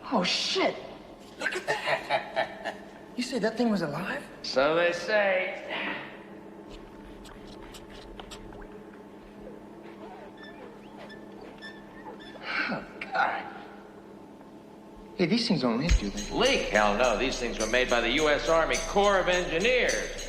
Oh, shit. Look at that. You said that thing was alive? So they say. Oh, God. Hey, these things don't leak, do they? Leak? Hell no. These things were made by the U.S. Army Corps of Engineers.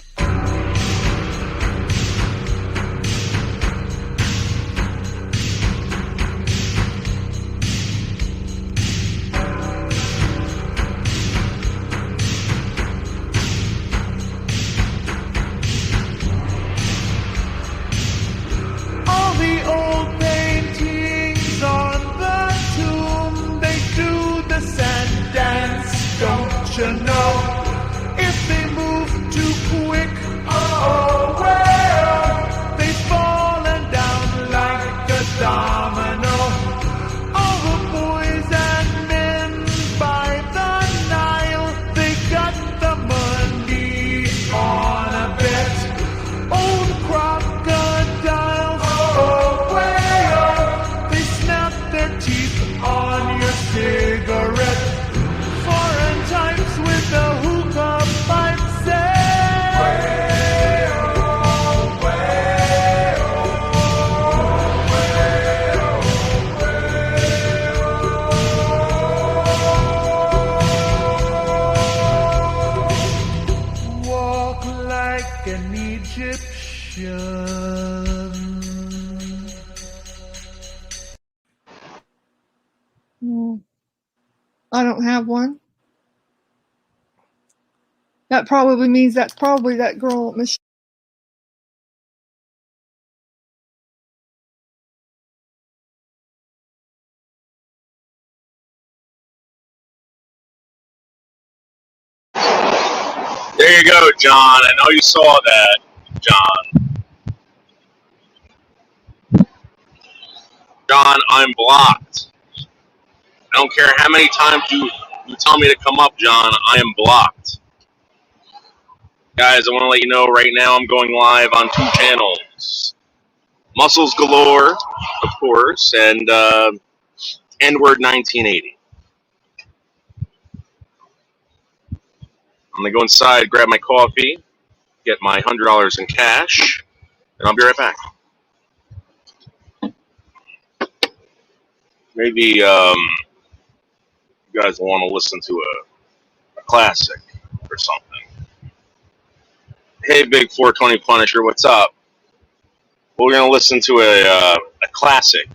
All the old paintings on the tomb, they do the sand dance, don't you know? If they move too quick, oh well, they falling down like a domino. All the boys and men by the Nile, they got the money on a bet. Old crocodiles, oh well, they snap their teeth on your cigarette. Foreign times with the hookah pipe say. Walk like an Egyptian. I don't have one. That probably means that's probably that girl, Michelle. There you go, John. I know you saw that, John. John, I'm blocked. I don't care how many times you tell me to come up, John. I am blocked. Guys, I want to let you know right now I'm going live on 2 channels. Muscles Galore, of course, and N-Word 1980. I'm going to go inside, grab my coffee, get my $100 in cash, and I'll be right back. Maybe you guys want to listen to a classic or something. Hey, Big 420 Punisher, what's up? We're going to listen to a classic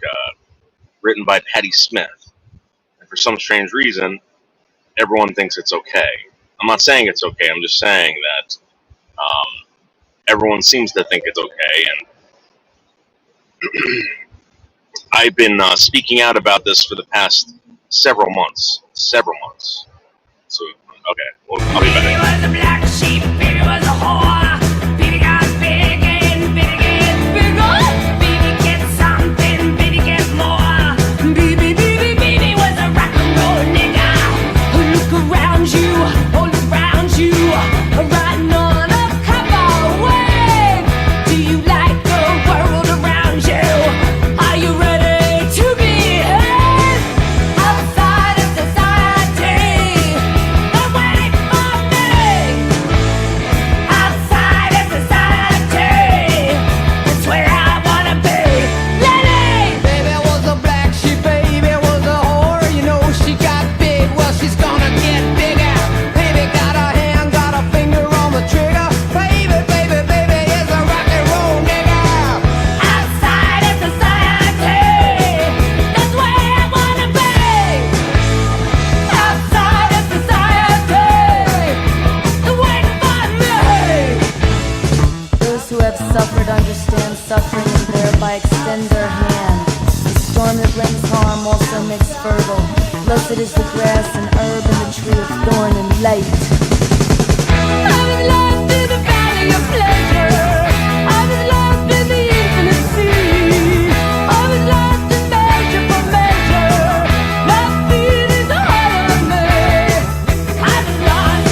written by Patti Smith. And for some strange reason, everyone thinks it's okay. I'm not saying it's okay. I'm just saying that everyone seems to think it's okay. And I've been speaking out about this for the past several months. So, okay, well, I'll be back. Baby was a black sheep, baby was a whore. Baby got big and baby get bigger. Baby get something, baby get more. Baby was a rock and roll nigga. Look around you, all around you. Riding on a copper wave. Do you like the world around you? Are you ready to behave? Outside of society, they're waiting for me. Outside of society, that's where I wanna be. Lady! Baby was a black sheep, baby was a whore. You know she got big, well she's gonna get bigger. Baby got a hand, got a finger on the trigger. Baby is a rock and roll nigga. Outside of society, that's where I wanna be. Outside of society, they're waiting for me. Those who have suffered understand suffering and thereby extend their hand. The storm that brings harm also makes fertile. Blessed is the grass and herb and the tree of thorn and light. I was lost in the valley of pleasure. I was lost in the infinite sea. I was lost in measure for measure. Nothing is higher than me. I was lost,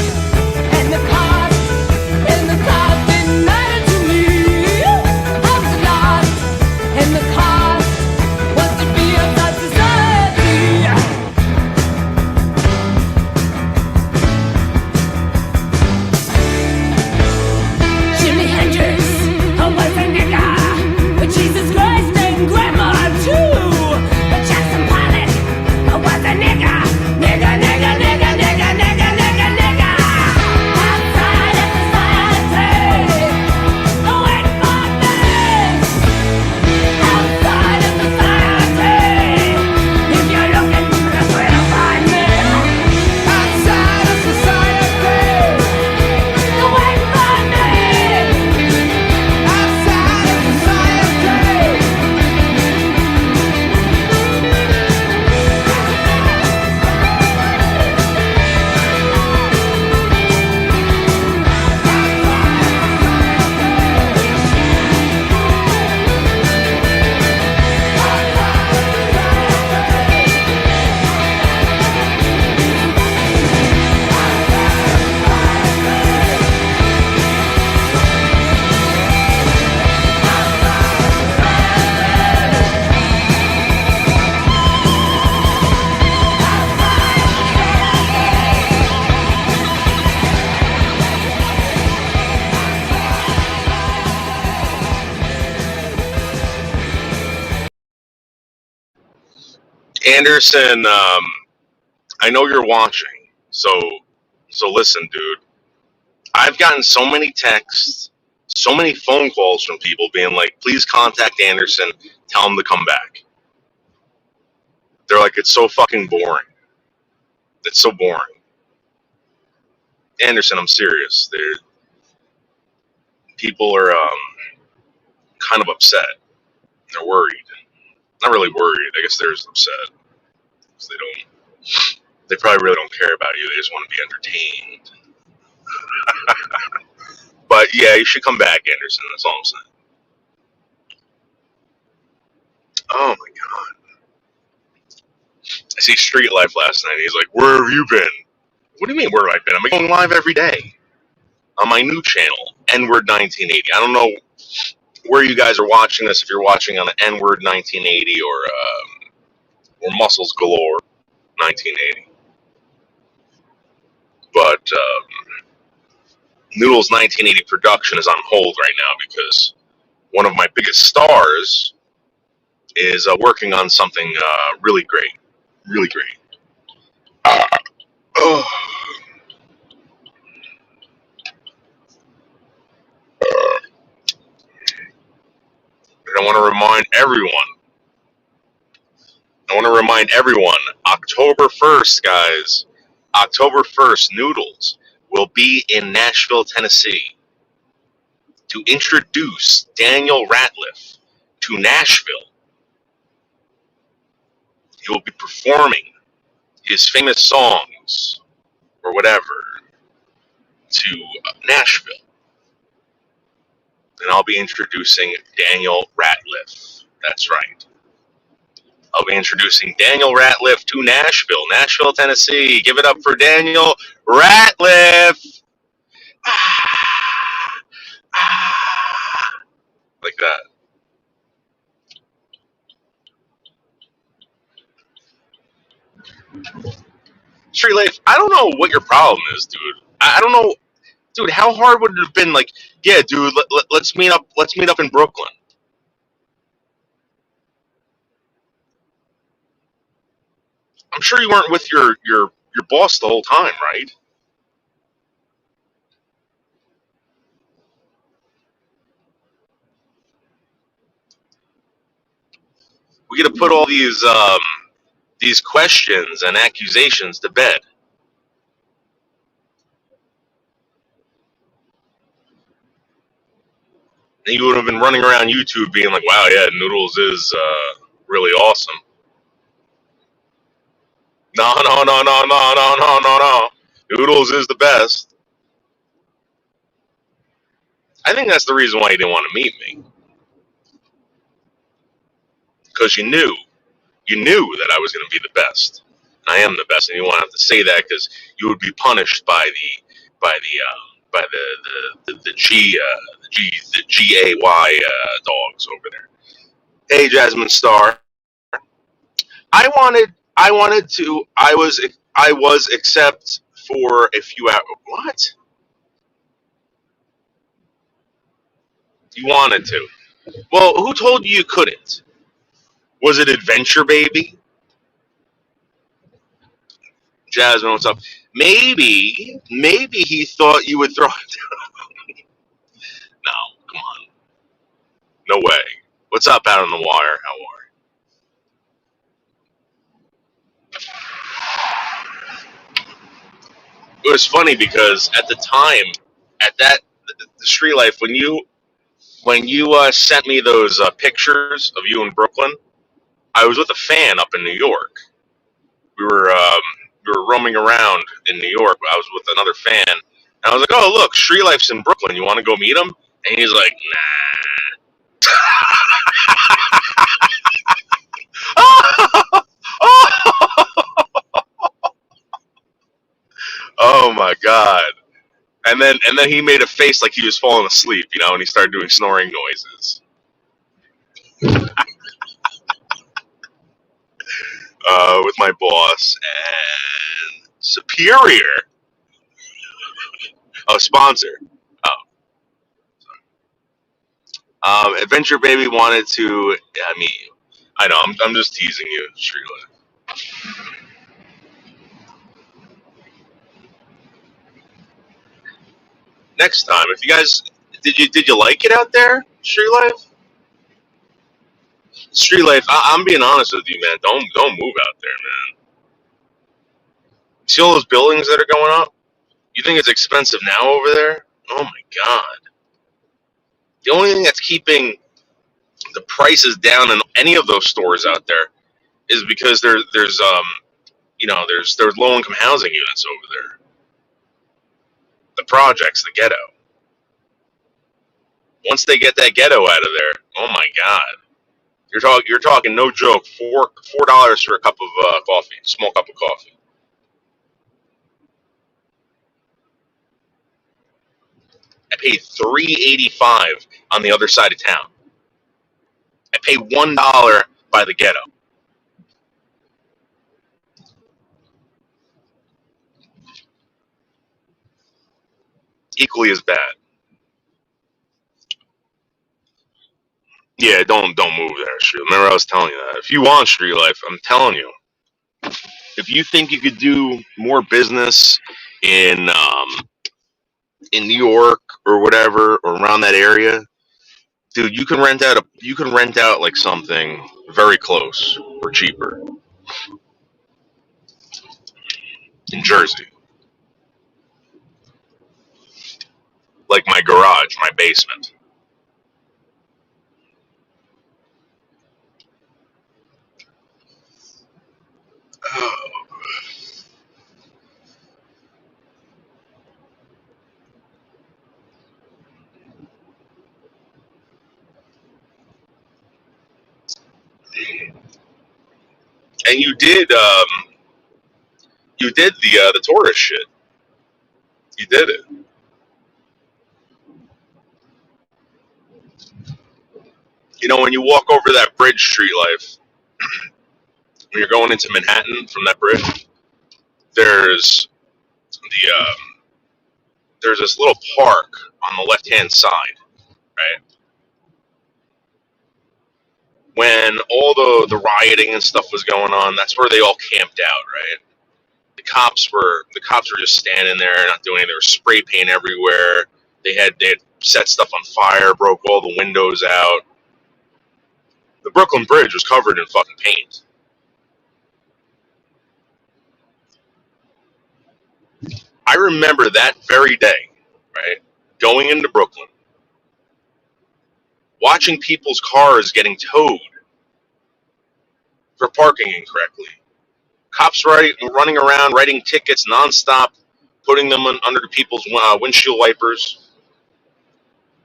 and the cost didn't matter to me. I was lost, and the cost was to be outside society. Anderson, I know you're watching, so listen, dude. I've gotten so many texts, so many phone calls from people being like, "Please contact Anderson, tell him to come back." They're like, "It's so fucking boring. It's so boring." Anderson, I'm serious. People are kind of upset. They're worried. Not really worried. I guess they're just upset because they probably really don't care about you. They just want to be entertained. But yeah, you should come back, Anderson. That's all I'm saying. Oh my god. I see Street Life last night. He's like, "Where have you been?" What do you mean, where have I been? I'm going live every day on my new channel, N-Word 1980. I don't know where you guys are watching this, if you're watching on the N-Word 1980 or Muscles Galore 1980. But Noodles 1980 production is on hold right now because one of my biggest stars is working on something really great. Really great. Oh. And I want to remind everyone, October 1st, guys, October 1st, Noodles will be in Nashville, Tennessee to introduce Daniel Ratliff to Nashville. He will be performing his famous songs or whatever to Nashville. And I'll be introducing Daniel Ratliff. That's right. I'll be introducing Daniel Ratliff to Nashville, Tennessee. Give it up for Daniel Ratliff. Like that. Street Life, I don't know what your problem is, dude. I don't know. Dude, how hard would it have been? Like, yeah, dude, let's meet up. Let's meet up in Brooklyn. I'm sure you weren't with your boss the whole time, right? We got to put all these questions and accusations to bed. And you would have been running around YouTube being like, "Wow, yeah, Noodles is really awesome." No. Noodles is the best. I think that's the reason why you didn't want to meet me, because you knew that I was going to be the best. And I am the best, and you won't have to say that because you would be punished by the GAY dogs over there. Hey, Jasmine Star. I was except for a few hours. What? You wanted to? Well, who told you couldn't? Was it Adventure Baby? Jasmine, what's up? Maybe he thought you would throw it down. No, come on. No way. What's up out on the wire? How are you? It was funny because at the time, at that the Street Life, when you sent me those pictures of you in Brooklyn, I was with a fan up in New York. We were roaming around in New York. I was with another fan, and I was like, "Oh, look, Street Life's in Brooklyn. You want to go meet him?" And he's like, "Nah." Oh my god! And then he made a face like he was falling asleep, and he started doing snoring noises. With my boss and Superior. Oh, sponsor. Oh. Adventure Baby wanted to meet you. I know. I'm just teasing you, Streetlight. Next time, if you guys did you like it out there, Street Life? Street Life. I'm being honest with you, man. Don't move out there, man. See all those buildings that are going up? You think it's expensive now over there? Oh my god. The only thing that's keeping the prices down in any of those stores out there is because there's low income housing units over there. The projects, the ghetto. Once they get that ghetto out of there, oh my god. You're talking no joke, $4 for a cup of coffee, small cup of coffee. I paid $3.85 on the other side of town. I pay $1 by the ghetto. Equally as bad. Yeah, don't move there, Street. Remember I was telling you that. If you want Street Life, I'm telling you. If you think you could do more business in New York or whatever, or around that area, dude, you can rent out like something very close or cheaper in Jersey, like my garage, my basement. And you did the tourist shit. You did it. You know, when you walk over that bridge, Street Life, when you're going into Manhattan from that bridge, there's there's this little park on the left hand side, right? When all the rioting and stuff was going on, that's where they all camped out, right? The cops were just standing there, not doing anything. There was spray paint everywhere. They had set stuff on fire, broke all the windows out. The Brooklyn Bridge was covered in fucking paint. I remember that very day, right? Going into Brooklyn, watching people's cars getting towed for parking incorrectly. Cops running around, writing tickets nonstop, putting them under the people's windshield wipers.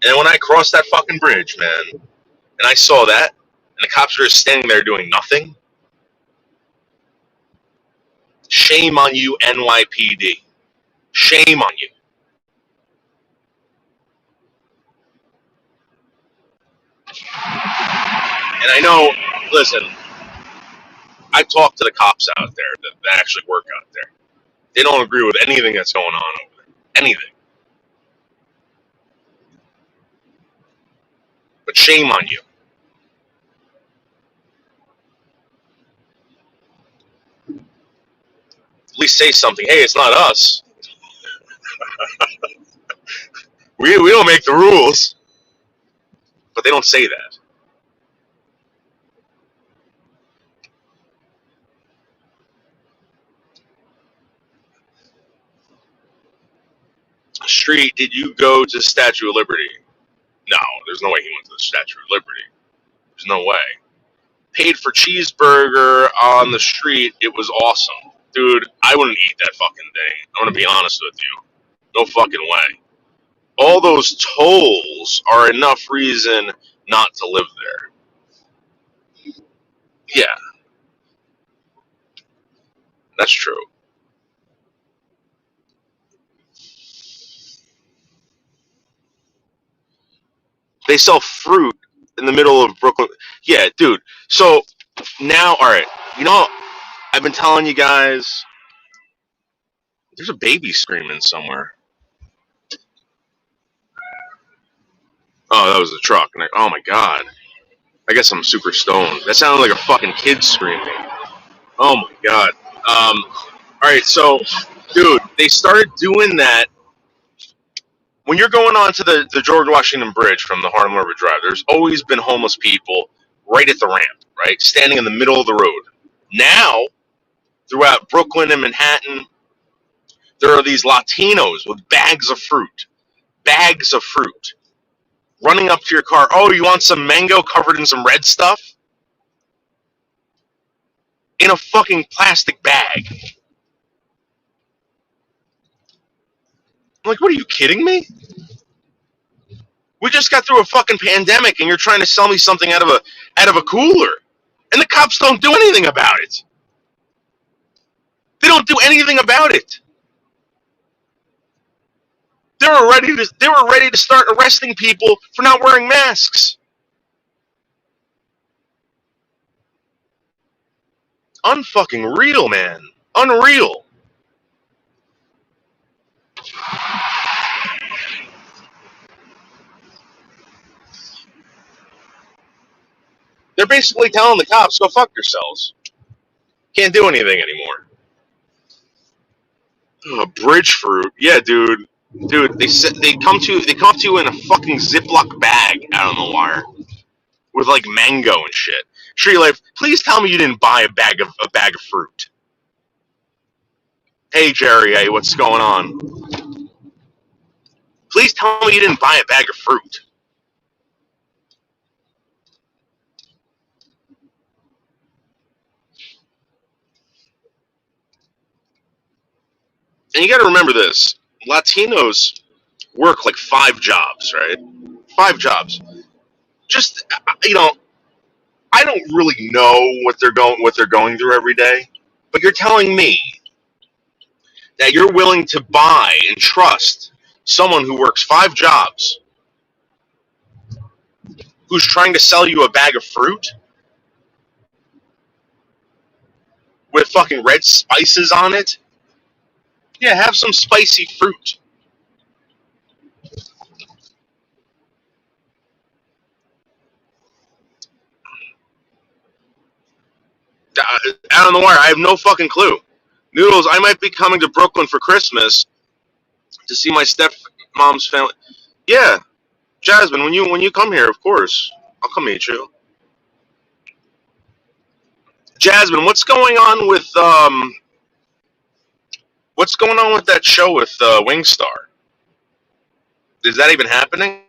And when I crossed that fucking bridge, man, and I saw that, and the cops were just standing there doing nothing, shame on you, NYPD. Shame on you. And I know, listen, I talked to the cops out there that actually work out there. They don't agree with anything that's going on over there. Anything. But shame on you. At least say something. Hey, it's not us. we don't make the rules. But they don't say that. Street, did you go to Statue of Liberty? No, there's no way he went to the Statue of Liberty. There's no way. Paid for cheeseburger on the street. It was awesome. Dude, I wouldn't eat that fucking thing. I'm going to be honest with you. No fucking way. All those tolls are enough reason not to live there. Yeah. That's true. They sell fruit in the middle of Brooklyn. Yeah, dude. So now, all right. You know, I've been telling you guys. There's a baby screaming somewhere. Oh, that was the truck. And oh my god. I guess I'm super stoned. That sounded like a fucking kid screaming. Oh my god. All right, so, dude, they started doing that when you're going on to the George Washington Bridge from the Harlem River Drive. There's always been homeless people right at the ramp, right, standing in the middle of the road. Now, throughout Brooklyn and Manhattan, there are these Latinos with bags of fruit, running up to your car. Oh, you want some mango covered in some red stuff? In a fucking plastic bag. I'm like, what are you kidding me? We just got through a fucking pandemic and you're trying to sell me something out of a cooler. And the cops don't do anything about it. They don't do anything about it. They were ready to start arresting people for not wearing masks. Unfucking real, man. Unreal. They're basically telling the cops, go fuck yourselves. Can't do anything anymore. Oh, bridge fruit. Yeah, dude. Dude, they come up to you in a fucking Ziploc bag out on the wire with like mango and shit. Sure, you're like, please tell me you didn't buy a bag of fruit. Hey, Jerry, hey, what's going on? Please tell me you didn't buy a bag of fruit. And you got to remember this: Latinos work like 5 jobs, right? 5 jobs. Just I don't really know what they're going through every day, but you're telling me that you're willing to buy and trust someone who works 5 jobs, who's trying to sell you a bag of fruit with fucking red spices on it? Yeah, have some spicy fruit. Out on the wire, I have no fucking clue. Noodles, I might be coming to Brooklyn for Christmas to see my stepmom's family. Yeah, Jasmine, when you come here, of course, I'll come meet you. Jasmine, what's going on with that show with Wingstar? Is that even happening?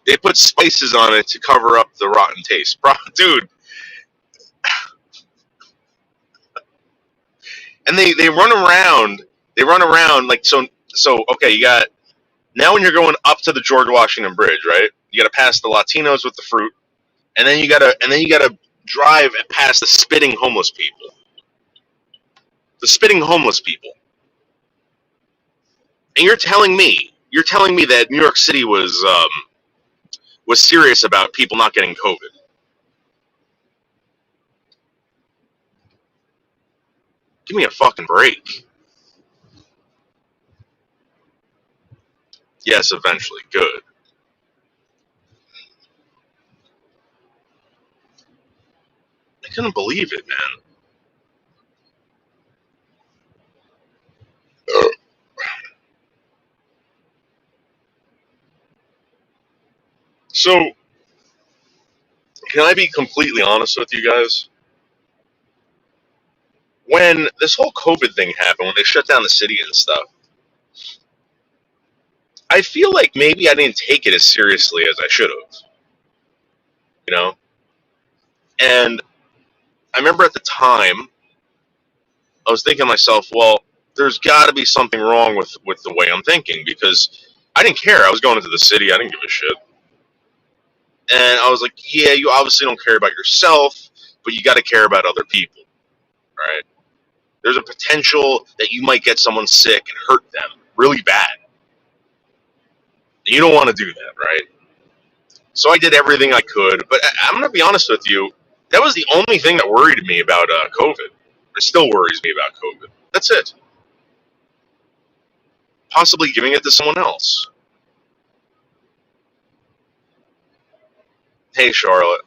They put spices on it to cover up the rotten taste. Bro, dude. And they run around like so okay, you got now when you're going up to the George Washington Bridge, right? You gotta pass the Latinos with the fruit, and then you gotta drive past the spitting homeless people. The spitting homeless people. And you're telling me that New York City was serious about people not getting COVID. Give me a fucking break. Yes, eventually. Good. I couldn't believe it, man. So, can I be completely honest with you guys? When this whole COVID thing happened, when they shut down the city and stuff, I feel like maybe I didn't take it as seriously as I should have. You know? And I remember at the time, I was thinking to myself, well, there's got to be something wrong with the way I'm thinking, because I didn't care. I was going into the city. I didn't give a shit. And I was like, yeah, you obviously don't care about yourself, but you got to care about other people, right? There's a potential that you might get someone sick and hurt them really bad. You don't want to do that, right? So I did everything I could, but I'm going to be honest with you, that was the only thing that worried me about COVID. It still worries me about COVID. That's it. Possibly giving it to someone else. Hey, Charlotte.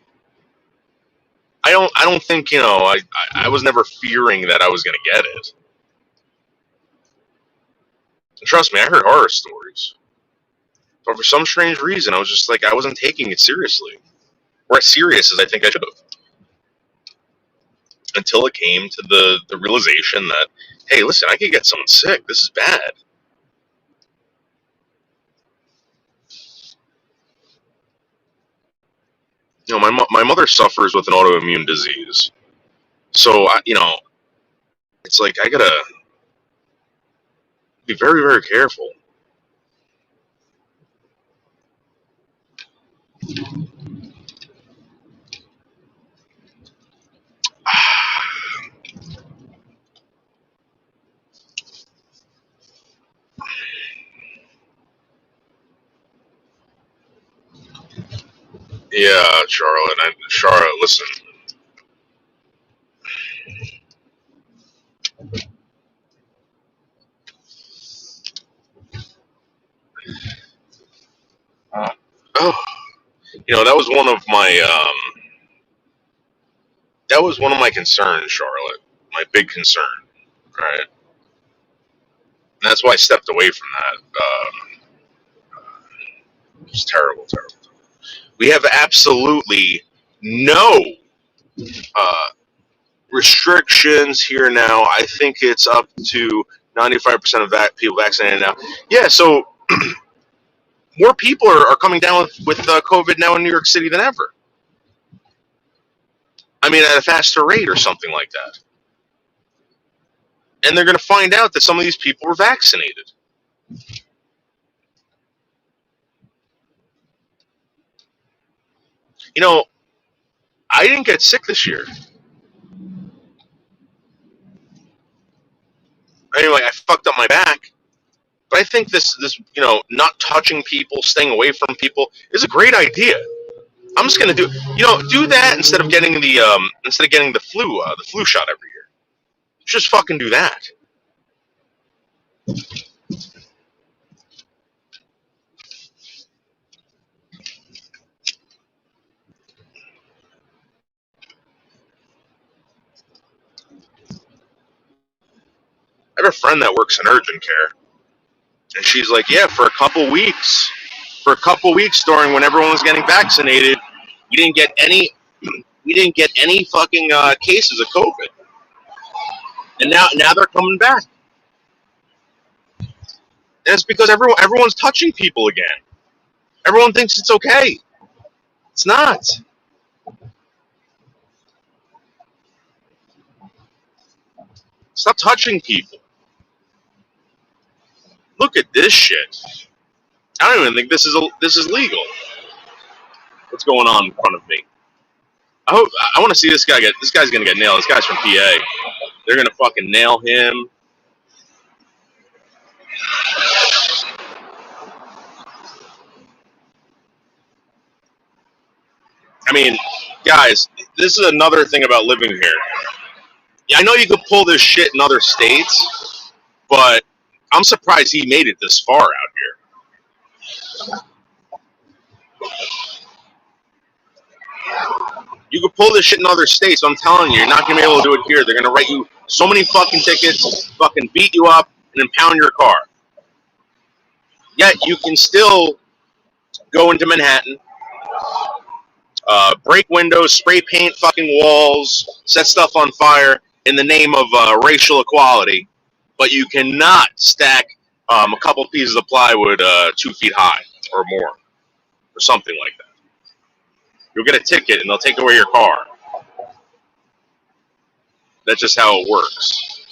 I don't think, I was never fearing that I was going to get it. And trust me, I heard horror stories. But for some strange reason, I was just like, I wasn't taking it seriously. Or as serious as I think I should have. Until it came to the realization that, hey, listen, I could get someone sick. This is bad. My mother suffers with an autoimmune disease. So, it's like I gotta be very, very careful. Yeah, Charlotte, listen. Oh, that was one of my concerns, Charlotte. My big concern, right? And that's why I stepped away from that. It's terrible, terrible. We have absolutely no uh, restrictions here now. I think it's up to 95% of people vaccinated now. Yeah, so more people are coming down with COVID now in New York City than ever. I mean, at a faster rate or something like that. And they're going to find out that some of these people were vaccinated. I didn't get sick this year. Anyway, I fucked up my back. But I think this not touching people, staying away from people is a great idea. I'm just gonna do that instead of getting the flu shot every year. Just fucking do that. I have a friend that works in urgent care, and she's like, yeah, for a couple weeks during when everyone was getting vaccinated, we didn't get any fucking cases of COVID, and now they're coming back, and it's because everyone's touching people again. Everyone thinks it's okay. It's not. Stop touching people. Look at this shit. I don't even think this is legal. What's going on in front of me? I want to see this guy this guy's gonna get nailed. This guy's from PA. They're gonna fucking nail him. I mean, guys, this is another thing about living here. Yeah, I know you could pull this shit in other states, but I'm surprised he made it this far out here. You could pull this shit in other states, but I'm telling you, you're not going to be able to do it here. They're going to write you so many fucking tickets, fucking beat you up, and impound your car. Yet you can still go into Manhattan, break windows, spray paint fucking walls, set stuff on fire in the name of racial equality, but you cannot stack a couple pieces of plywood 2 feet high or more, or something like that. You'll get a ticket and they'll take away your car. That's just how it works.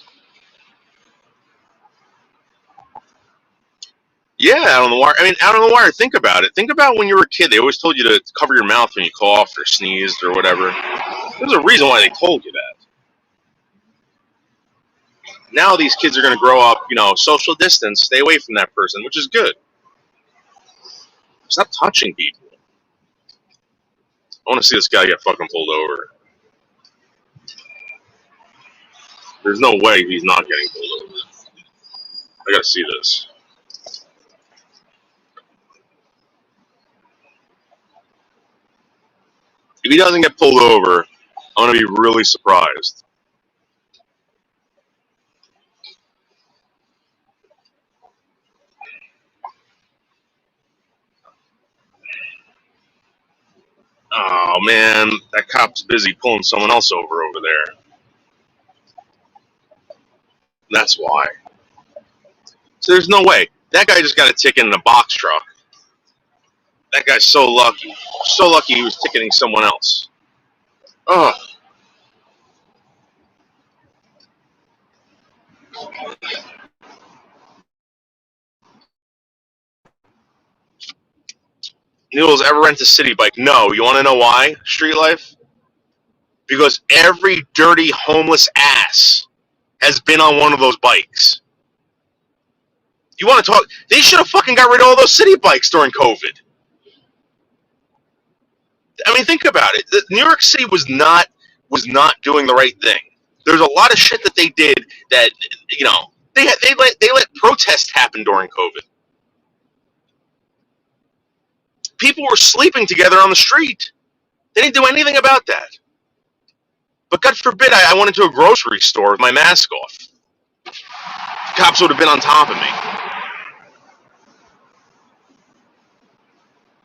Yeah, out on the wire. I mean, out on the wire, think about it. Think about when you were a kid. They always told you to cover your mouth when you coughed or sneezed or whatever. There's a reason why they told you that. Now these kids are going to grow up, social distance, stay away from that person, which is good. Stop touching people. I want to see this guy get fucking pulled over. There's no way he's not getting pulled over. I gotta see this. If he doesn't get pulled over, I'm going to be really surprised. Oh, man, that cop's busy pulling someone else over there. That's why. So there's no way. That guy just got a ticket in a box truck. That guy's so lucky. So lucky he was ticketing someone else. Ugh. Noodles, ever rent a city bike? No. You want to know why? Street life? Because every dirty homeless ass has been on one of those bikes. You want to talk? They should have fucking got rid of all those city bikes during COVID. I mean, think about it. New York City was not doing the right thing. There's a lot of shit that they did that, you know, they let protests happen during COVID. People were sleeping together on the street. They didn't do anything about that. But God forbid I went into a grocery store with my mask off. The cops would have been on top of me.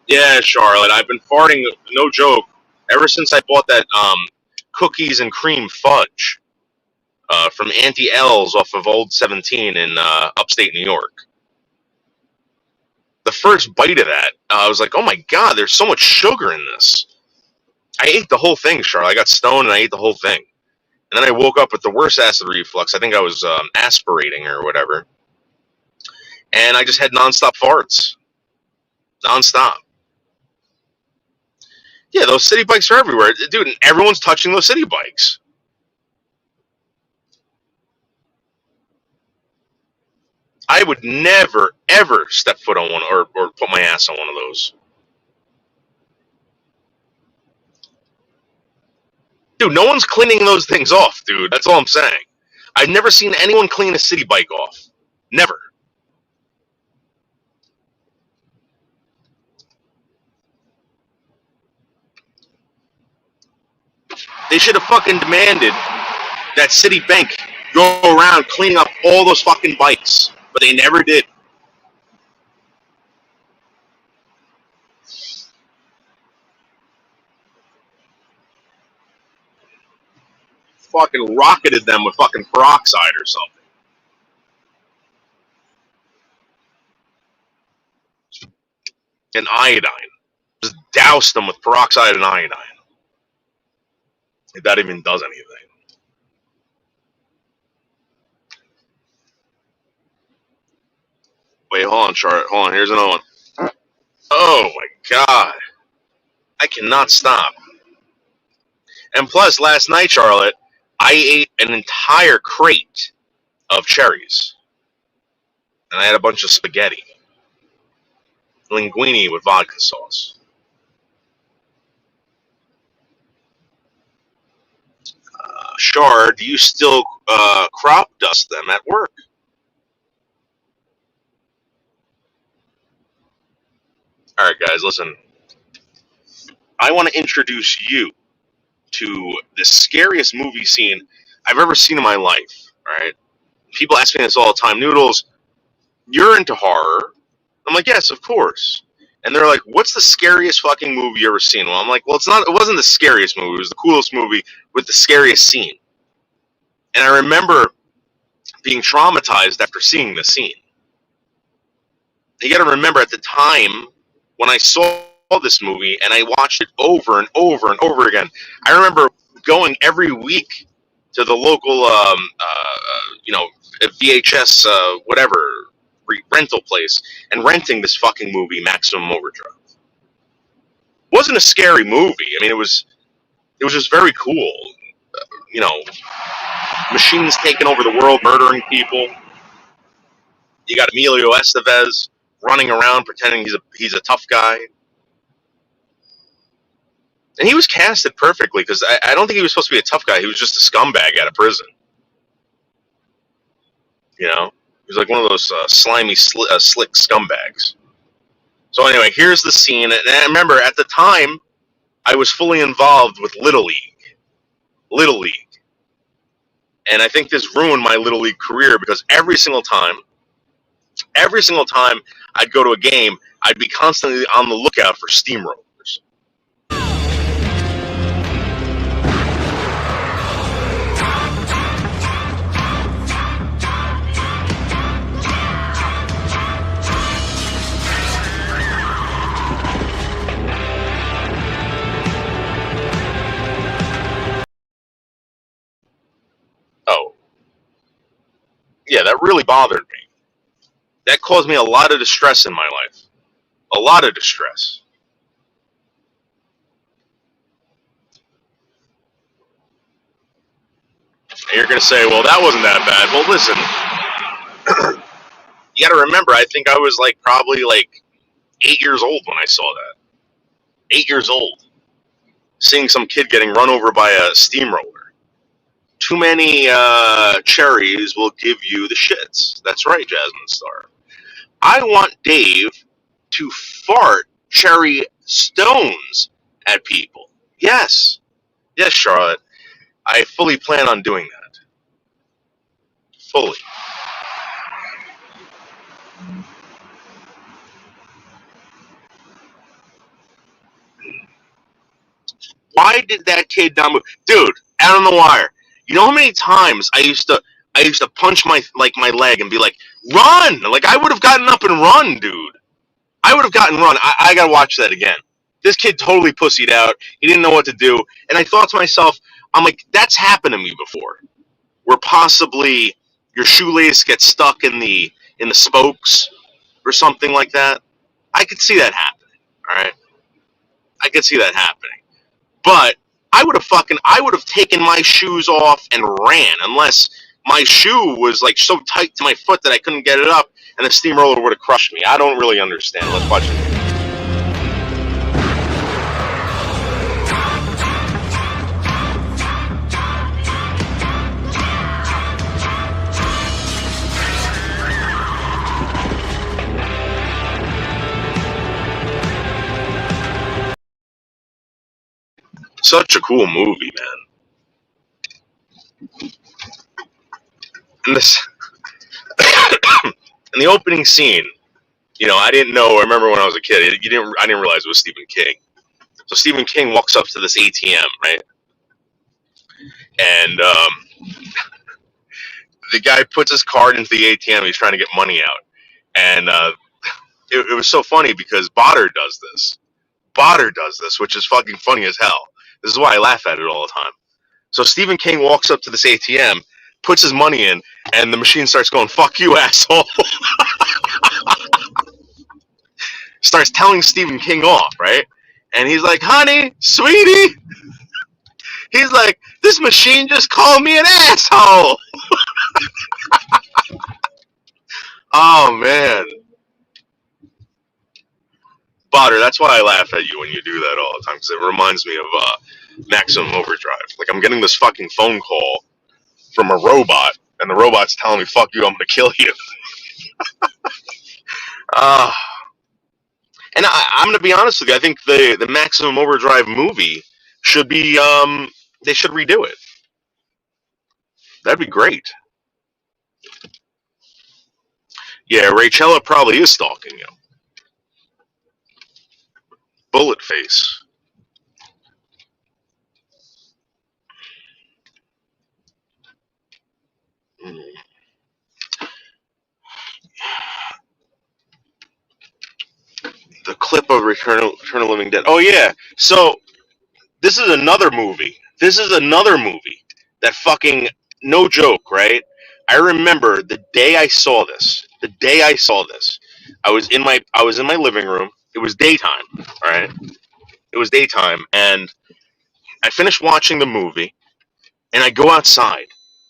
Yeah, Charlotte, I've been farting, no joke, ever since I bought that cookies and cream fudge from Auntie L's off of Old 17 in upstate New York. The first bite of that, I was like, oh my God, there's so much sugar in this. I ate the whole thing, Charlotte. I got stoned and I ate the whole thing. And then I woke up with the worst acid reflux. I think I was aspirating or whatever. And I just had nonstop farts. Nonstop. Yeah, those city bikes are everywhere. Dude, and everyone's touching those city bikes. I would never, ever step foot on one or put my ass on one of those. Dude, no one's cleaning those things off, dude. That's all I'm saying. I've never seen anyone clean a city bike off. Never. They should have fucking demanded that Citibank go around cleaning up all those fucking bikes, but they never did. Fucking rocketed them with fucking peroxide or something. And iodine. Just doused them with peroxide and iodine. If that even does anything. Wait, hold on, Charlotte. Hold on, here's another one. Oh my God. I cannot stop. And plus, last night, Charlotte, I ate an entire crate of cherries. And I had a bunch of spaghetti. Linguine with vodka sauce. Char, do you still crop dust them at work? All right, guys, listen. I want to introduce you to the scariest movie scene I've ever seen in my life. All right, people ask me this all the time. Noodles, you're into horror? I'm like, yes, of course. And they're like, what's the scariest fucking movie you ever seen? Well, I'm like, well, it wasn't the scariest movie. It was the coolest movie with the scariest scene. And I remember being traumatized after seeing the scene. You got to remember, at the time when I saw this movie and I watched it over and over and over again, I remember going every week to the local, VHS, whatever, rental place and renting this fucking movie, Maximum Overdrive. It wasn't a scary movie. I mean, it was just very cool. Machines taking over the world, murdering people. You got Emilio Estevez running around pretending he's a tough guy. And he was casted perfectly, because I don't think he was supposed to be a tough guy. He was just a scumbag out of prison. You know? He was like one of those slimy, slick scumbags. So anyway, here's the scene. And I remember at the time, I was fully involved with Little League. Little League. And I think this ruined my Little League career because every single time I'd go to a game, I'd be constantly on the lookout for steamrollers. Oh. Yeah, that really bothered me. That caused me a lot of distress in my life. A lot of distress. And you're going to say, well, that wasn't that bad. Well, listen, you got to remember, I think I was like probably like 8 years old when I saw that. 8 years old. Seeing some kid getting run over by a steamroller. Too many cherries will give you the shits. That's right, Jasmine Star. I want Dave to fart cherry stones at people. Yes. Yes, Charlotte. I fully plan on doing that. Fully. Why did that kid not move? Dude, out on the wire. You know how many times I used to punch my leg and be like, run! Like I would have gotten up and run, dude. I would have gotten run. I gotta watch that again. This kid totally pussied out. He didn't know what to do. And I thought to myself, I'm like, that's happened to me before. Where possibly your shoelace gets stuck in the spokes or something like that. I could see that happening. Alright? I could see that happening. But I would have taken my shoes off and ran unless my shoe was like so tight to my foot that I couldn't get it up and the steamroller would have crushed me. I don't really understand. Let's watch it. Such a cool movie, man. And this, in the opening scene, you know, I didn't know. I remember when I was a kid, I didn't realize it was Stephen King. So Stephen King walks up to this ATM, right? And the guy puts his card into the ATM. He's trying to get money out, and it was so funny because Botter does this. Botter does this, which is fucking funny as hell. This is why I laugh at it all the time. So Stephen King walks up to this ATM, puts his money in, and the machine starts going, "Fuck you, asshole." Starts telling Stephen King off, right? And he's like, "Honey, sweetie." He's like, "This machine just called me an asshole." Oh, man. Botter, that's why I laugh at you when you do that all the time, because it reminds me of Maximum Overdrive. Like, I'm getting this fucking phone call from a robot, and the robot's telling me, "Fuck you, I'm gonna kill you." And I'm gonna be honest with you, I think the Maximum Overdrive movie should be, they should redo it. That'd be great. Yeah, Rachella probably is stalking you. Bullet face. The clip of Return of the Living Dead. Oh yeah. So this is another movie. This is another movie that fucking, no joke, right? I remember the day I saw this. The day I saw this, I was in my living room. It was daytime. All right. It was daytime, and I finished watching the movie, and I go outside,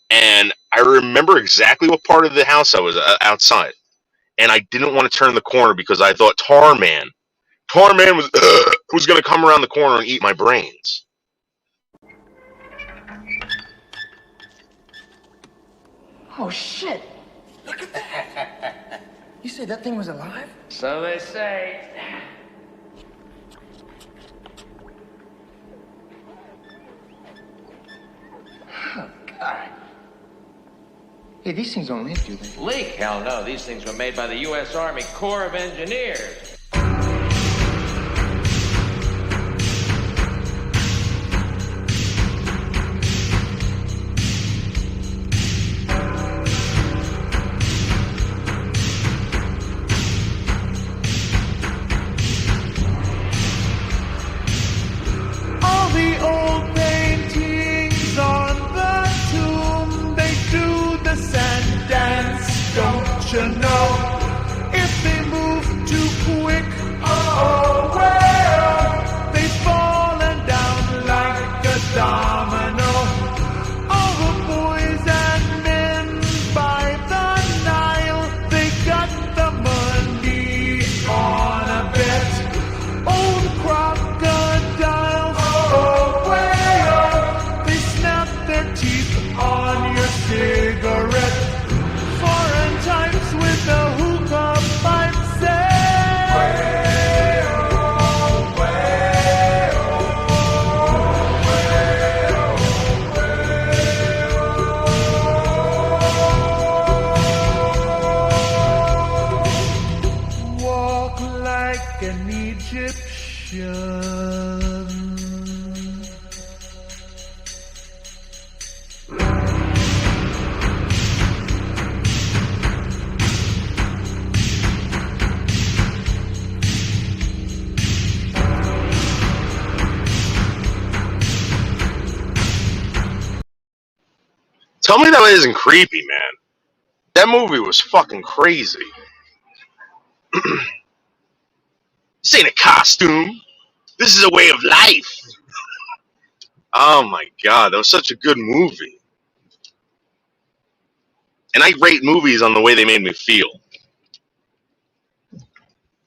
and I remember exactly what part of the house I was outside, and I didn't want to turn the corner because I thought Tarman was going to come around the corner and eat my brains. Oh, shit. Look at that. You said that thing was alive? So they say. Alright. Hey, these things don't leak, do they? Leak? Hell no. These things were made by the U.S. Army Corps of Engineers. All the old paintings on the tomb, they do the sand dance, don't you know? If they move too quick, oh well, they've fallen down like a domino. All the boys and men by the Nile, they got the money on a bet. Old crocodiles, oh well, they snap their teeth on your cigarette. Foreign types with a hookah pipe say, walk like an Egyptian. Tell me that isn't creepy, man. That movie was fucking crazy. This ain't a costume. This is a way of life. Oh my god, that was such a good movie. And I rate movies on the way they made me feel.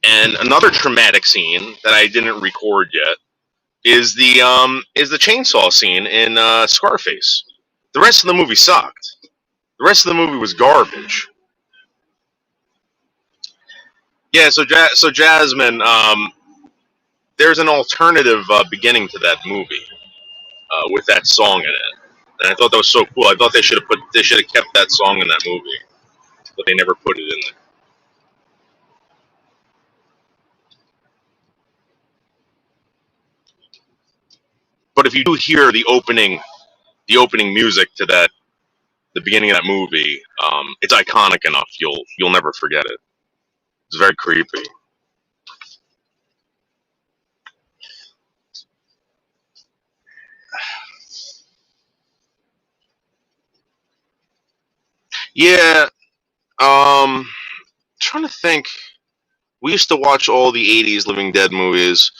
And another traumatic scene that I didn't record yet is the chainsaw scene in Scarface. The rest of the movie sucked. The rest of the movie was garbage. Yeah, so Jasmine, there's an alternative beginning to that movie with that song in it, and I thought that was so cool. I thought they should have kept that song in that movie, but they never put it in there. But if you do hear the opening music to the beginning of that movie, it's iconic enough. You'll never forget it. It's very creepy. Yeah, trying to think. We used to watch all the '80s Living Dead movies.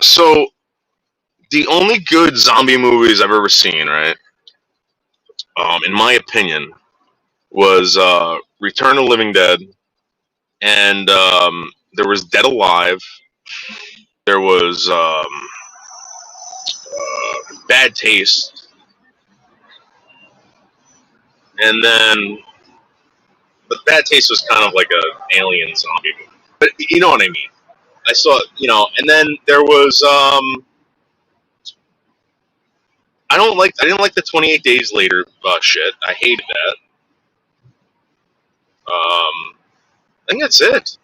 So the only good zombie movies I've ever seen, right? In my opinion, was Return of the Living Dead, and there was Dead Alive. There was Bad Taste, and then but Bad Taste was kind of like a alien zombie movie. But you know what I mean. I saw, and then there was I didn't like the 28 Days Later shit. I hated that. I think that's it.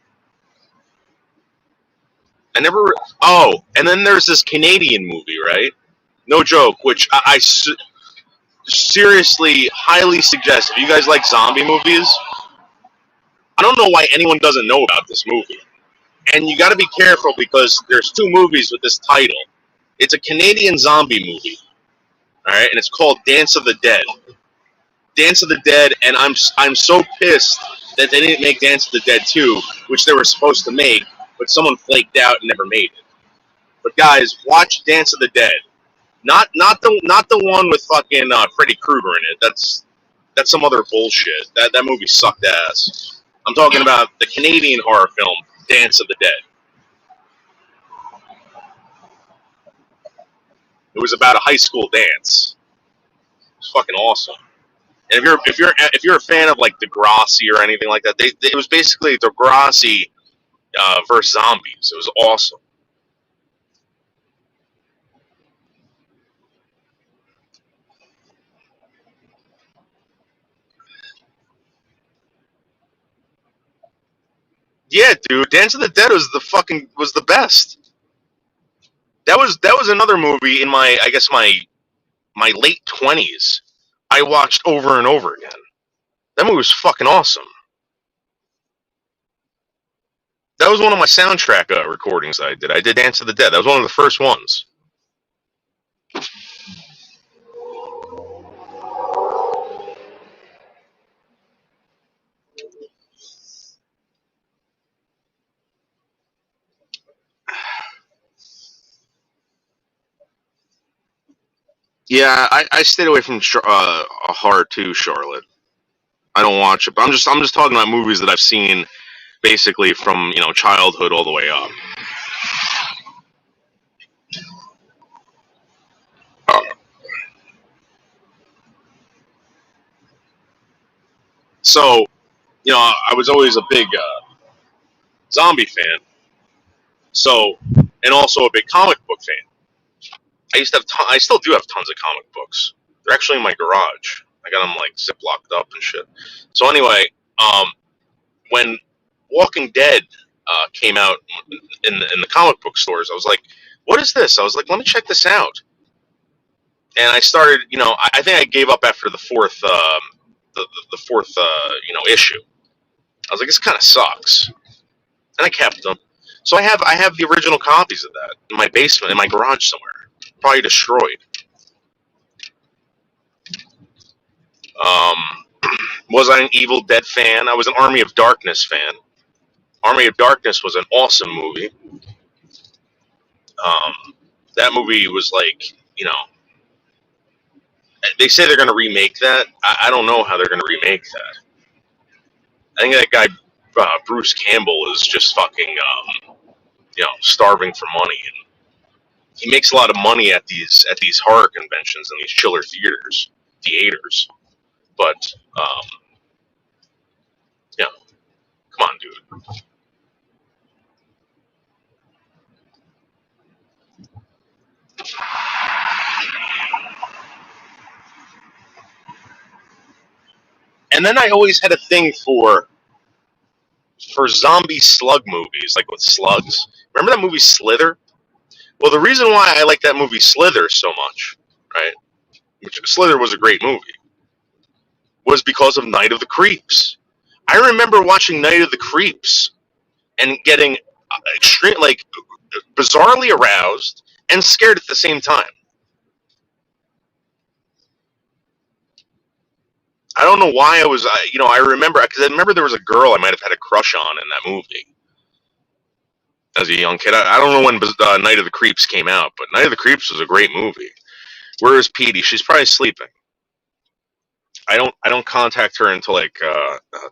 Oh, and then there's this Canadian movie, right? No joke, which I seriously highly suggest. If you guys like zombie movies, I don't know why anyone doesn't know about this movie. And you got to be careful because there's two movies with this title. It's a Canadian zombie movie, all right, and it's called Dance of the Dead. Dance of the Dead, and I'm so pissed that they didn't make Dance of the Dead 2, which they were supposed to make, but someone flaked out and never made it. But guys, watch Dance of the Dead. Not the one with fucking Freddy Krueger in it. That's some other bullshit. That movie sucked ass. I'm talking about the Canadian horror film Dance of the Dead. It was about a high school dance. It was fucking awesome. And if you're a fan of like Degrassi or anything like that, it was basically Degrassi versus zombies. It was awesome. Yeah, dude, Dance of the Dead was the best. That was another movie in my late 20s. I watched over and over again. That movie was fucking awesome. That was one of my soundtrack recordings that I did. I did Dance of the Dead. That was one of the first ones. Yeah, I stayed away from horror too, Charlotte. I don't watch it. But I'm just talking about movies that I've seen basically from childhood all the way up. Uh, so I was always a big zombie fan. So and also a big comic book fan. I still do have tons of comic books. They're actually in my garage. I got them like ziplocked up and shit. So anyway, when Walking Dead came out in the comic book stores, I was like, "What is this?" I was like, "Let me check this out." And I started, I think I gave up after the fourth, the fourth, issue. I was like, "This kind of sucks," and I kept them. So I have the original copies of that in my basement, in my garage somewhere, probably destroyed. Um, was I an Evil Dead fan? I was an Army of Darkness fan. Army of Darkness was an awesome movie. That movie was like, they say they're going to remake that. I don't know how they're going to remake that. I think that guy Bruce Campbell is just fucking, starving for money, and he makes a lot of money at these horror conventions and these chiller theaters. But yeah, come on, dude. And then I always had a thing for zombie slug movies, like with slugs. Remember that movie Slither? Well, the reason why I like that movie Slither so much, right? Which Slither was a great movie, was because of Night of the Creeps. I remember watching Night of the Creeps and getting extreme, like bizarrely aroused and scared at the same time. I don't know why I was, I remember, because I remember there was a girl I might have had a crush on in that movie as a young kid. I don't know when Night of the Creeps came out, but Night of the Creeps was a great movie. Where is Petey? She's probably sleeping. I don't contact her until like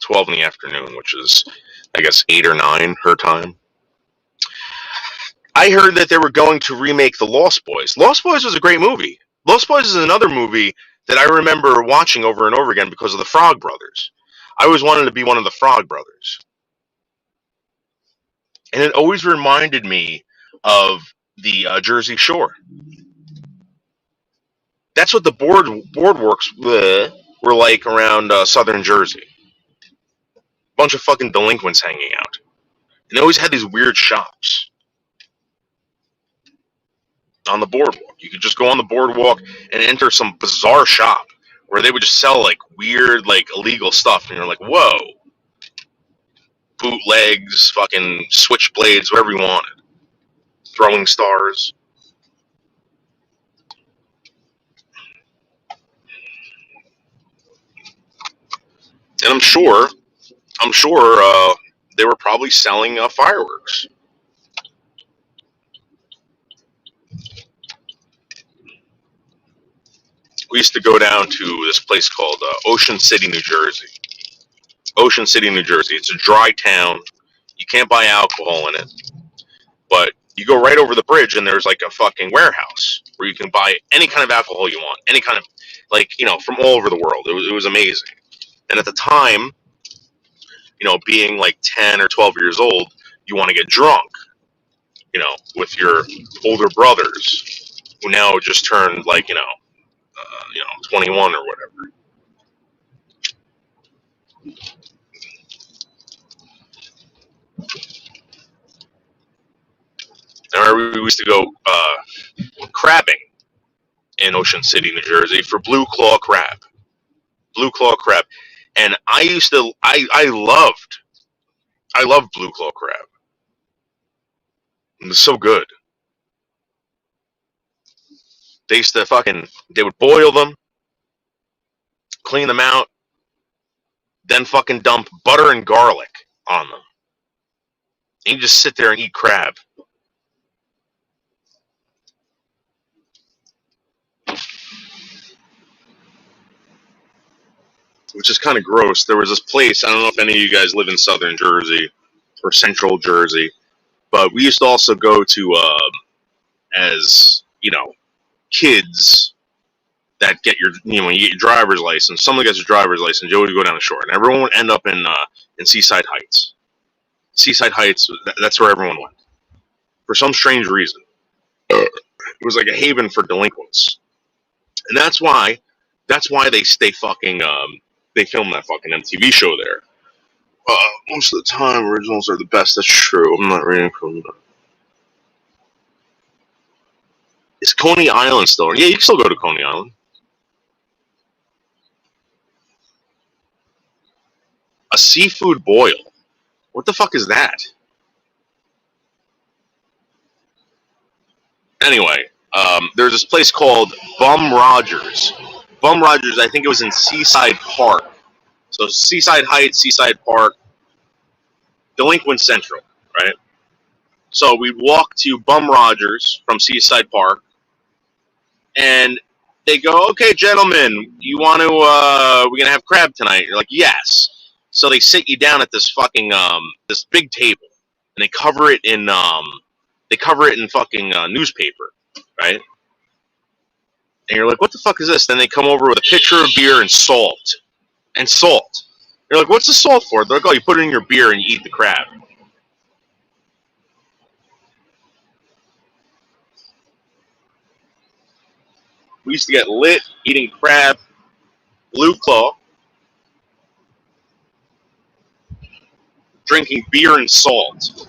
12 in the afternoon, which is, I guess, 8 or 9 her time. I heard that they were going to remake The Lost Boys. Lost Boys was a great movie. Lost Boys is another movie that I remember watching over and over again because of the Frog Brothers. I always wanted to be one of the Frog Brothers. And it always reminded me of the Jersey Shore. That's what the boardwalks were like around southern Jersey. Bunch of fucking delinquents hanging out. And they always had these weird shops on the boardwalk. You could just go on the boardwalk and enter some bizarre shop where they would just sell like weird, like illegal stuff, and you're like, whoa. Bootlegs, fucking switchblades, whatever you wanted. Throwing stars. And I'm sure they were probably selling fireworks. We used to go down to this place called Ocean City, New Jersey. Ocean City, New Jersey. It's a dry town. You can't buy alcohol in it. But you go right over the bridge and there's like a fucking warehouse where you can buy any kind of alcohol you want. Any kind of, like, from all over the world. It was amazing. And at the time, being like 10 or 12 years old, you want to get drunk, with your older brothers who now just turned like, 21 or whatever. we used to go crabbing in Ocean City, New Jersey, for blue claw crab. Blue claw crab, and I loved blue claw crab. It was so good. They used to they would boil them, clean them out, then fucking dump butter and garlic on them. And you just sit there and eat crab. Which is kind of gross. There was this place, I don't know if any of you guys live in southern Jersey or central Jersey, but we used to also go to, as, kids that get your, when you get your driver's license, someone gets a driver's license, you always go down the shore, and everyone would end up in Seaside Heights. Seaside Heights, that's where everyone went. For some strange reason. It was like a haven for delinquents. And that's why they fucking, they filmed that fucking MTV show there. Most of the time, originals are the best. That's true. I'm not reading from them. Is Coney Island still? Yeah, you can still go to Coney Island. A seafood boil. What the fuck is that? Anyway, there's this place called Bum Rogers. Bum Rogers, I think it was in Seaside Park. So Seaside Heights, Seaside Park, Delinquent Central, right? So we'd walk to Bum Rogers from Seaside Park, and they go, "Okay, gentlemen, you want to? We're gonna have crab tonight." You're like, "Yes." So they sit you down at this fucking this big table, and they cover it in fucking newspaper, right? And you're like, "What the fuck is this?" Then they come over with a pitcher of beer and salt. And salt. You're like, "What's the salt for?" They're like, "Oh, you put it in your beer and you eat the crab." We used to get lit eating crab, blue claw, drinking beer and salt.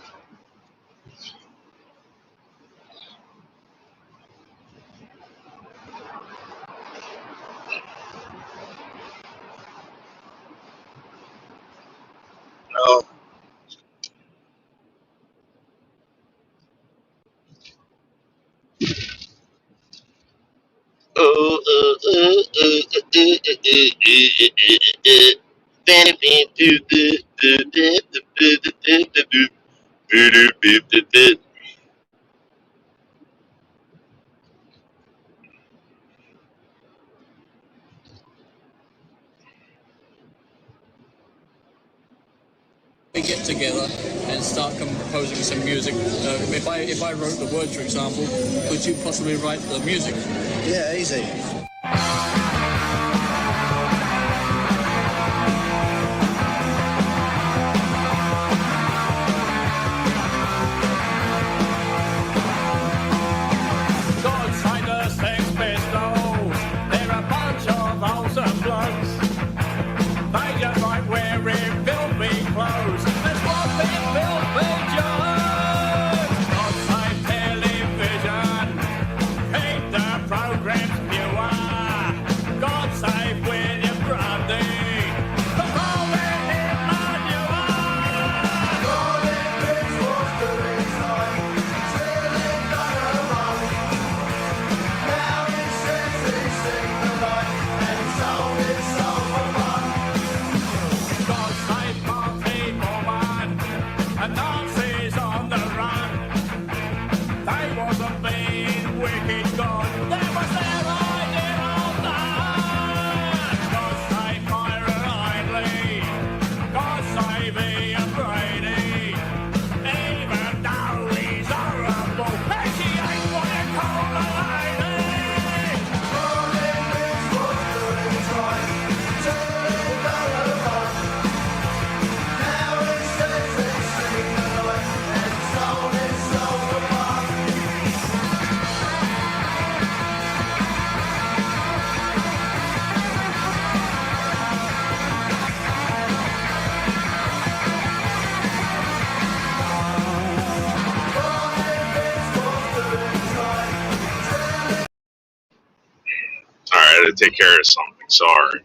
We get together and start composing some music. If I wrote the words, for example, could you possibly write the music? Yeah, easy. God save the Sex Pistols. They're a bunch of wholesome blokes. They just like wearing filthy clothes. That's what they filthy jokes. God save television. Keep the programs pure. take care of something. Sorry.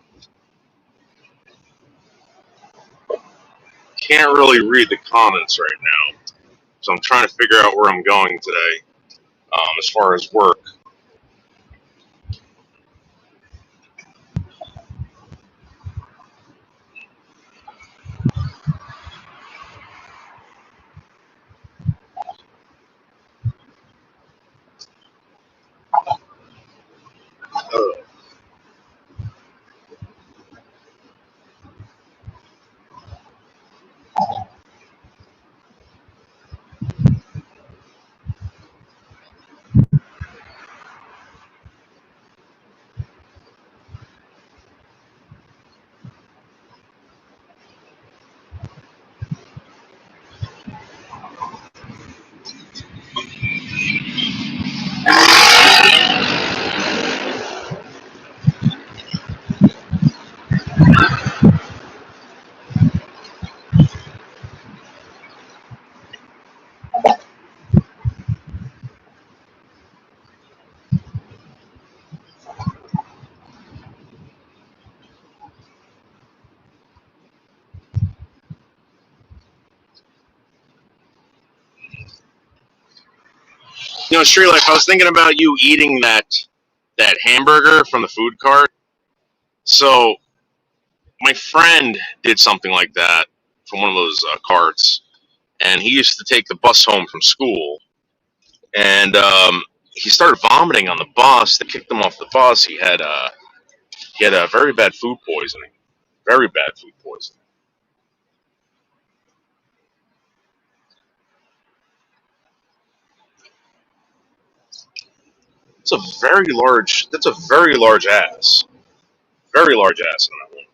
Can't really read the comments right now, so I'm trying to figure out where I'm going today as far as work. You know, Street Life, I was thinking about you eating that hamburger from the food cart. So my friend did something like that from one of those carts, and he used to take the bus home from school, and he started vomiting on the bus. They kicked him off the bus. He had a very bad food poisoning. Very bad food poisoning. It's a very large. That's a very large ass. Very large ass on that one.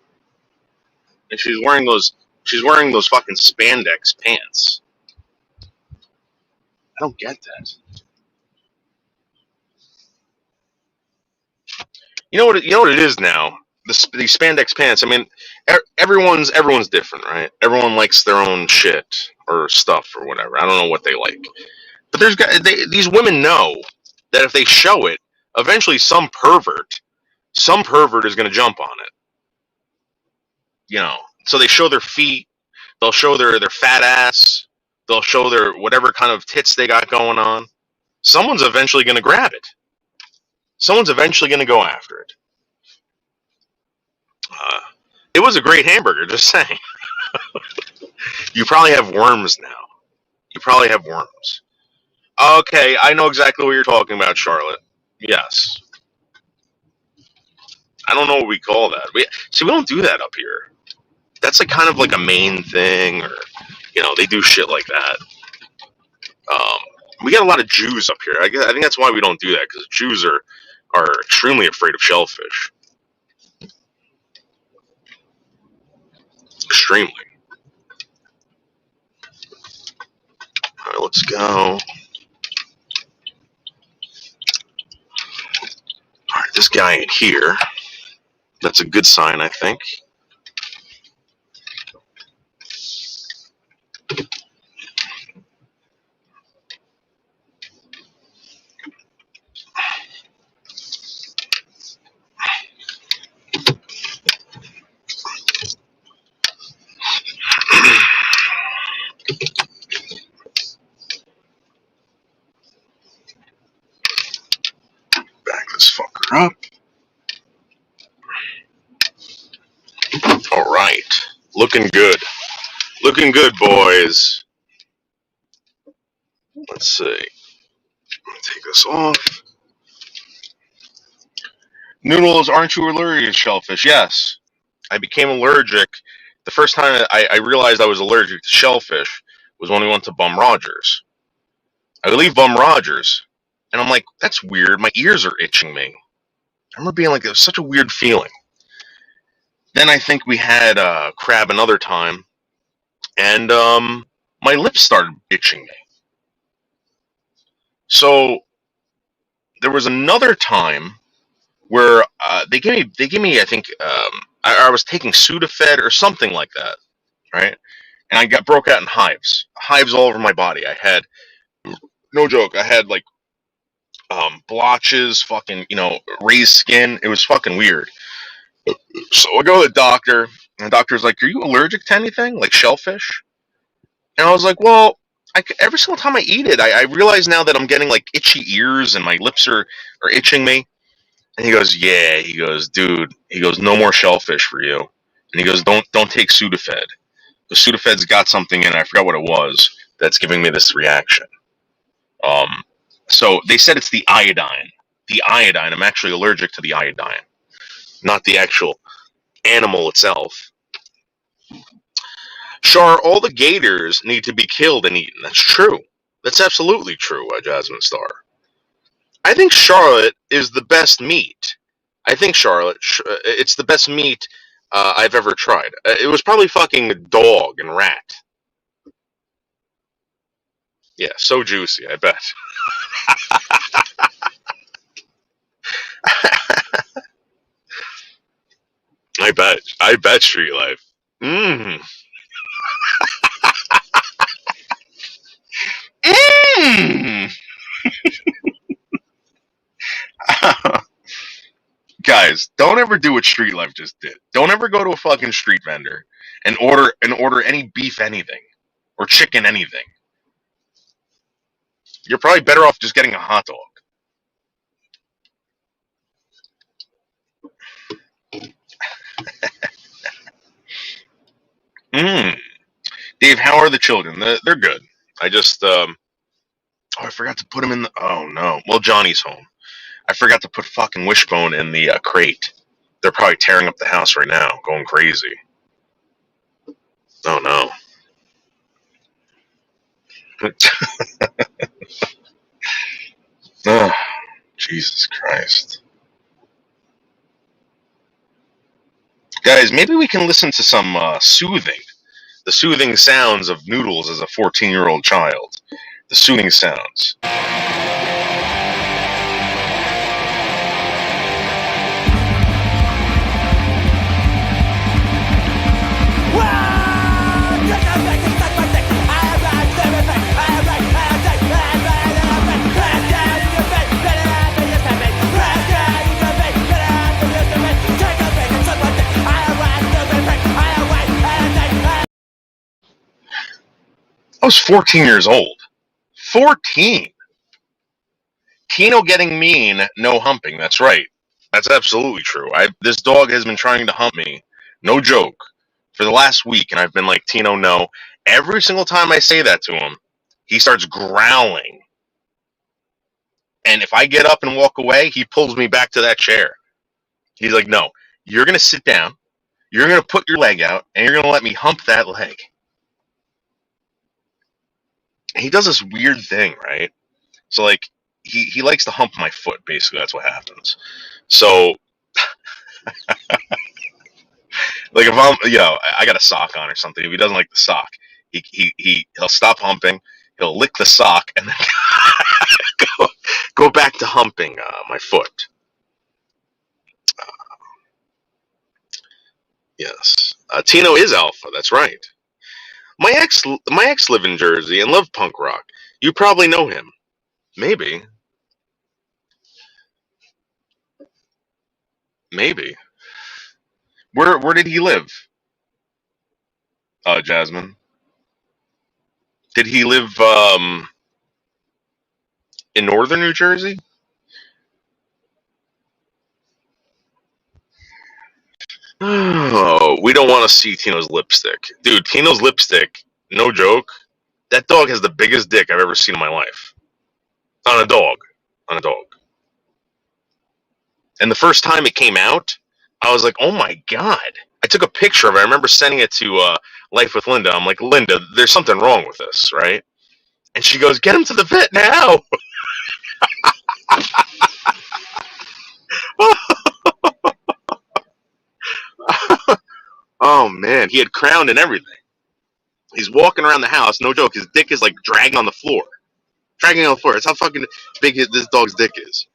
And she's wearing those. She's wearing those fucking spandex pants. I don't get that. You know what? You know what it is now. These spandex pants. I mean, everyone's different, right? Everyone likes their own shit or stuff or whatever. I don't know what they like, but these women know that if they show it, eventually some pervert is going to jump on it. You know, so they show their feet. They'll show their fat ass. They'll show their whatever kind of tits they got going on. Someone's eventually going to grab it. Someone's eventually going to go after it. It was a great hamburger, just saying. You probably have worms now. You probably have worms. Okay, I know exactly what you're talking about, Charlotte. Yes. I don't know what we call that. We don't do that up here. That's like kind of like a Maine thing, or they do shit like that. We got a lot of Jews up here. I think that's why we don't do that, because Jews are extremely afraid of shellfish. Extremely. All right, let's go. All right, this guy ain't here. That's a good sign, I think. Back this fucker up. All right. Looking good. Looking good, boys. Let's see. Take this off. Noodles, aren't you allergic to shellfish? Yes. I became allergic. The first time I realized I was allergic to shellfish was when we went to Bum Rogers. I leave Bum Rogers, and I'm like, that's weird. My ears are itching me. I remember being like, it was such a weird feeling. Then I think we had crab another time, and my lips started itching me. So there was another time where they gave me I think I was taking Sudafed or something like that, right? And I broke out in hives all over my body. I had, no joke, I had like blotches, fucking, raised skin. It was fucking weird. So I go to the doctor, and the doctor's like, "Are you allergic to anything, like shellfish?" And I was like, "Well, every single time I eat it, I realize now that I'm getting like itchy ears and my lips are itching me." And he goes, "Yeah." He goes, "Dude," he goes, "no more shellfish for you." And he goes, "Don't take Sudafed. The Sudafed's got something in it. I forgot what it was that's giving me this reaction." So they said it's the iodine. The iodine. I'm actually allergic to the iodine, not the actual animal itself. Shar, all the gators need to be killed and eaten. That's true. That's absolutely true, Jasmine Star. I think Charlotte is the best meat. I think Charlotte, it's the best meat I've ever tried. It was probably fucking dog and rat. Yeah, so juicy, I bet. I bet Street Life. Mmm. Mmm. Guys, don't ever do what Street Life just did. Don't ever go to a fucking street vendor and order any beef anything or chicken anything. You're probably better off just getting a hot dog. Mmm. Dave, how are the children? They're good. I just I forgot to put them in the. Oh no. Well, Johnny's home. I forgot to put fucking Wishbone in the crate. They're probably tearing up the house right now, going crazy. Oh no. Oh, Jesus Christ. Guys, maybe we can listen to some the soothing sounds of Noodles as a 14-year-old child. The soothing sounds. I was 14 years old. 14. Kino getting mean, no humping. That's right. That's absolutely true. This dog has been trying to hump me, no joke, for the last week, and I've been like, Tino, no. Every single time I say that to him, he starts growling. And if I get up and walk away, he pulls me back to that chair. He's like, no, you're going to sit down, you're going to put your leg out, and you're going to let me hump that leg. He does this weird thing, right? So, like, he likes to hump my foot, basically. That's what happens. So, like, if I'm, I got a sock on or something, if he doesn't like the sock, he'll stop humping, he'll lick the sock, and then go back to humping my foot. Yes. Tino is alpha, that's right. My ex lived in Jersey and loved punk rock. You probably know him. Maybe. Maybe. Where did he live? Jasmine. Did he live in northern New Jersey? Oh, we don't want to see Tino's lipstick. Dude, Tino's lipstick, no joke. That dog has the biggest dick I've ever seen in my life. On a dog. On a dog. And the first time it came out, I was like, oh my God. I took a picture of it. I remember sending it to Life with Linda. I'm like, Linda, there's something wrong with this, right? And she goes, get him to the vet now. Oh man, he had crown and everything. He's walking around the house, no joke. His dick is like dragging on the floor. Dragging on the floor. That's how fucking big this dog's dick is.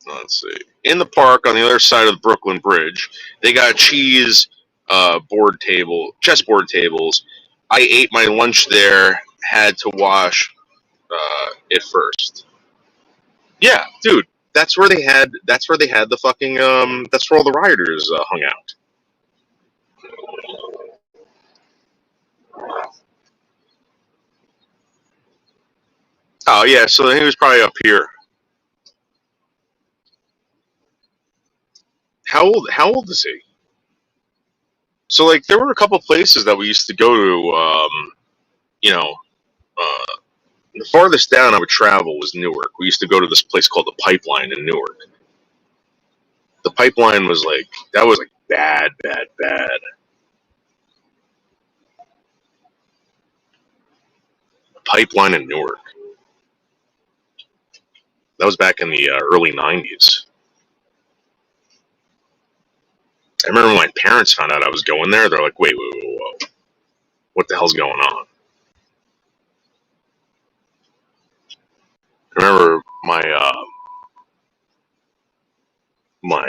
Let's see. In the park on the other side of the Brooklyn Bridge, they got chessboard tables, I ate my lunch there, had to wash it first. Yeah, dude, that's where they had the fucking that's where all the rioters hung out. Oh yeah, so he was probably up here. How old is he? So like there were a couple places that we used to go to, you know, uh, the farthest down I would travel was Newark. We used to go to this place called the Pipeline in Newark. The Pipeline was like that was like bad. The Pipeline in Newark. That was back in the early '90s. I remember when my parents found out I was going there. They're like, "Wait, whoa. What the hell's going on?" I remember my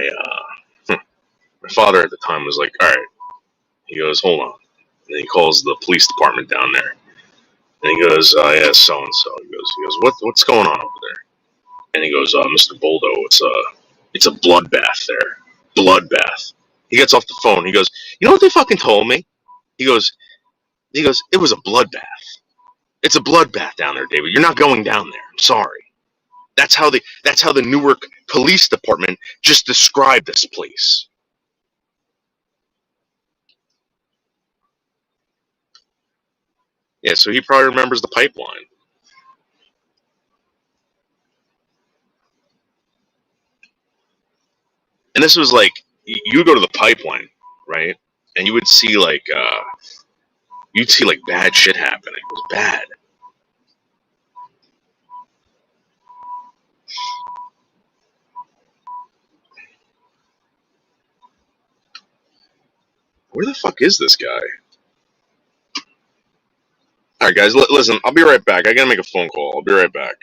father at the time was like, "All right." He goes, "Hold on." And he calls the police department down there, and he goes, "Yeah, so and so." He goes, "What's going on over there?" And he goes, "Mr. Boldo, it's a bloodbath there, bloodbath." He gets off the phone. He goes, "You know what they fucking told me?" He goes, "It was a bloodbath. It's a bloodbath down there, David. You're not going down there. I'm sorry." That's how the Newark Police Department just described this place. Yeah, so he probably remembers the Pipeline. And this was like you go to the Pipeline, right? And you would see like you'd see like bad shit happening. It was bad. Where the fuck is this guy? All right, guys, listen. I'll be right back. I gotta make a phone call. I'll be right back.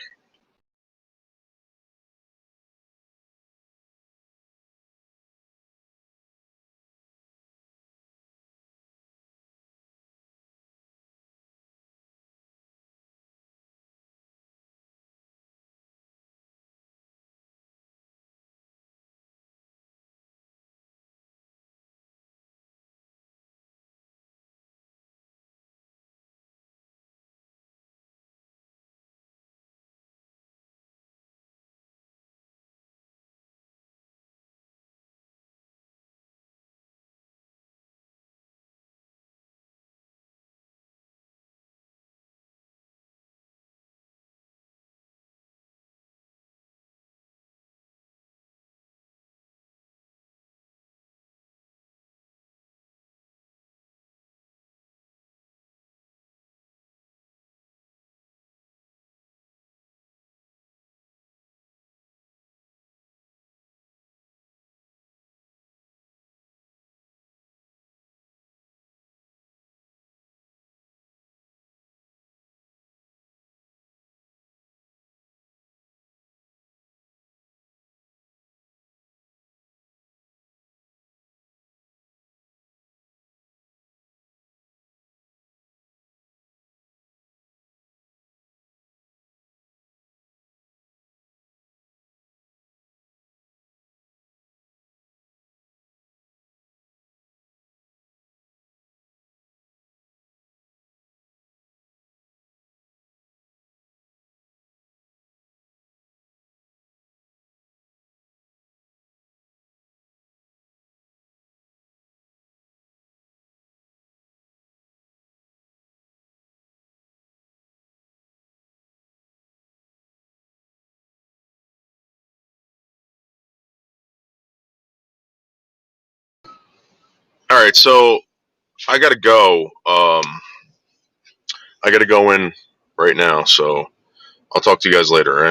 All right, so I gotta go. I gotta go in right now. So I'll talk to you guys later. All right.